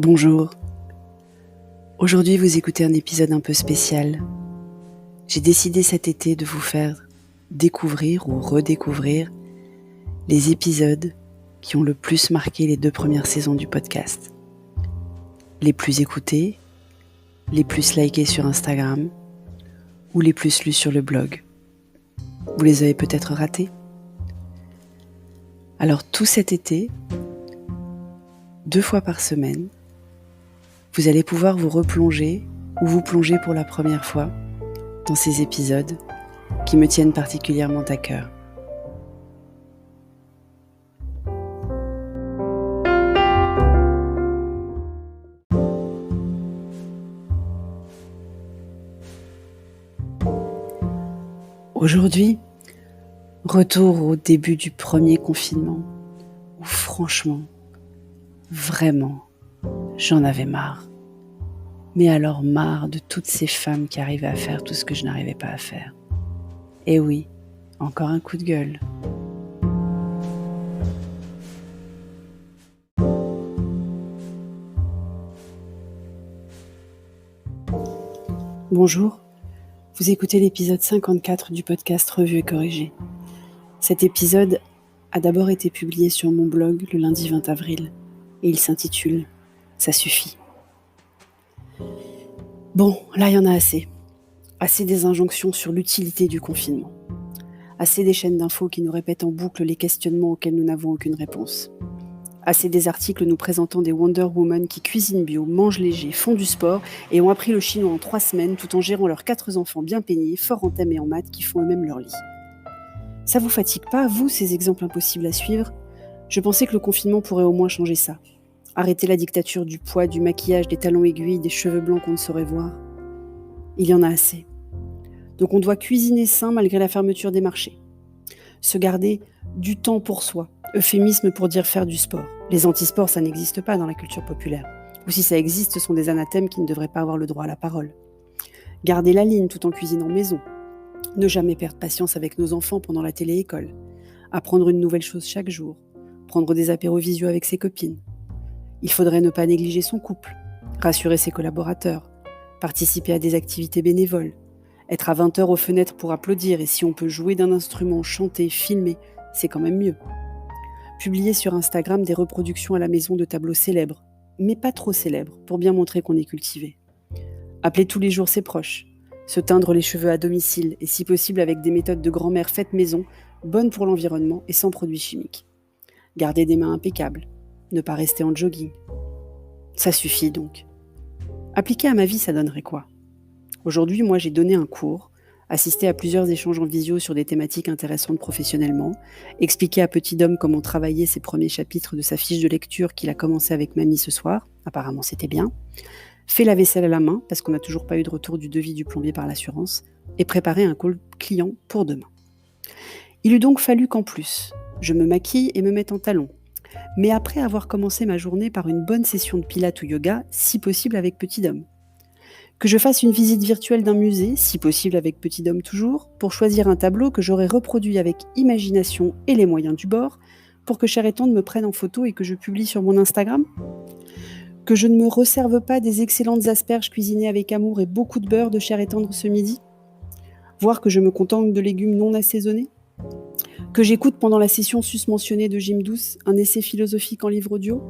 Bonjour. Aujourd'hui, vous écoutez un épisode un peu spécial. J'ai décidé cet été de vous faire découvrir ou redécouvrir les épisodes qui ont le plus marqué les 2 premières saisons du podcast. Les plus écoutés, les plus likés sur Instagram ou les plus lus sur le blog. Vous les avez peut-être ratés. Alors tout cet été, 2 fois par semaine, vous allez pouvoir vous replonger ou vous plonger pour la première fois dans ces épisodes qui me tiennent particulièrement à cœur. Aujourd'hui, retour au début du premier confinement, où franchement, vraiment, j'en avais marre. Mais alors marre de toutes ces femmes qui arrivaient à faire tout ce que je n'arrivais pas à faire. Et oui, encore un coup de gueule. Bonjour, vous écoutez l'épisode 54 du podcast Revue et Corrigée. Cet épisode a d'abord été publié sur mon blog le lundi 20 avril et il s'intitule « Ça suffit ». Bon, là il y en a assez. Assez des injonctions sur l'utilité du confinement. Assez des chaînes d'infos qui nous répètent en boucle les questionnements auxquels nous n'avons aucune réponse. Assez des articles nous présentant des Wonder Woman qui cuisinent bio, mangent léger, font du sport et ont appris le chinois en 3 semaines tout en gérant leurs 4 enfants bien peignés, forts en thème et en maths qui font eux-mêmes leur lit. Ça vous fatigue pas, vous, ces exemples impossibles à suivre ? Je pensais que le confinement pourrait au moins changer ça. Arrêter la dictature du poids, du maquillage, des talons aiguilles, des cheveux blancs qu'on ne saurait voir. Il y en a assez. Donc on doit cuisiner sain malgré la fermeture des marchés. Se garder du temps pour soi. Euphémisme pour dire faire du sport. Les antisports, ça n'existe pas dans la culture populaire. Ou si ça existe, ce sont des anathèmes qui ne devraient pas avoir le droit à la parole. Garder la ligne tout en cuisinant maison. Ne jamais perdre patience avec nos enfants pendant la télé-école. Apprendre une nouvelle chose chaque jour. Prendre des apéros visio avec ses copines. Il faudrait ne pas négliger son couple. Rassurer ses collaborateurs. Participer à des activités bénévoles. Être à 20h aux fenêtres pour applaudir et si on peut jouer d'un instrument, chanter, filmer, c'est quand même mieux. Publier sur Instagram des reproductions à la maison de tableaux célèbres, mais pas trop célèbres, pour bien montrer qu'on est cultivé. Appeler tous les jours ses proches. Se teindre les cheveux à domicile et si possible avec des méthodes de grand-mère faites maison, bonnes pour l'environnement et sans produits chimiques. Garder des mains impeccables. Ne pas rester en jogging. Ça suffit donc. Appliquer à ma vie, ça donnerait quoi ? Aujourd'hui, moi, j'ai donné un cours, assisté à plusieurs échanges en visio sur des thématiques intéressantes professionnellement, expliqué à Petit Dom comment travailler ses premiers chapitres de sa fiche de lecture qu'il a commencé avec Mamie ce soir, apparemment c'était bien, fait la vaisselle à la main, parce qu'on n'a toujours pas eu de retour du devis du plombier par l'assurance, et préparé un call client pour demain. Il eût donc fallu qu'en plus, je me maquille et me mette en talons, mais après avoir commencé ma journée par une bonne session de pilates ou yoga, si possible avec Petit Dom. Que je fasse une visite virtuelle d'un musée, si possible avec Petit Dom toujours, pour choisir un tableau que j'aurais reproduit avec imagination et les moyens du bord, pour que Cher et Tendre me prenne en photo et que je publie sur mon Instagram. Que je ne me resserve pas des excellentes asperges cuisinées avec amour et beaucoup de beurre de Cher et Tendre ce midi. Voire que je me contente de légumes non assaisonnés. Que j'écoute pendant la session susmentionnée de Gym Douce un essai philosophique en livre audio.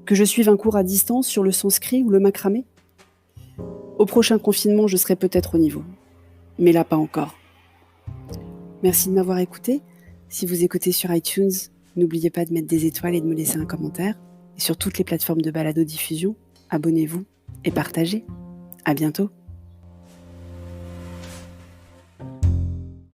Que je suive un cours à distance sur le sanskrit ou le macramé. Au prochain confinement, je serai peut-être au niveau. Mais là, pas encore. Merci de m'avoir écouté. Si vous écoutez sur iTunes, n'oubliez pas de mettre des étoiles et de me laisser un commentaire. Et sur toutes les plateformes de balado-diffusion, abonnez-vous et partagez. À bientôt.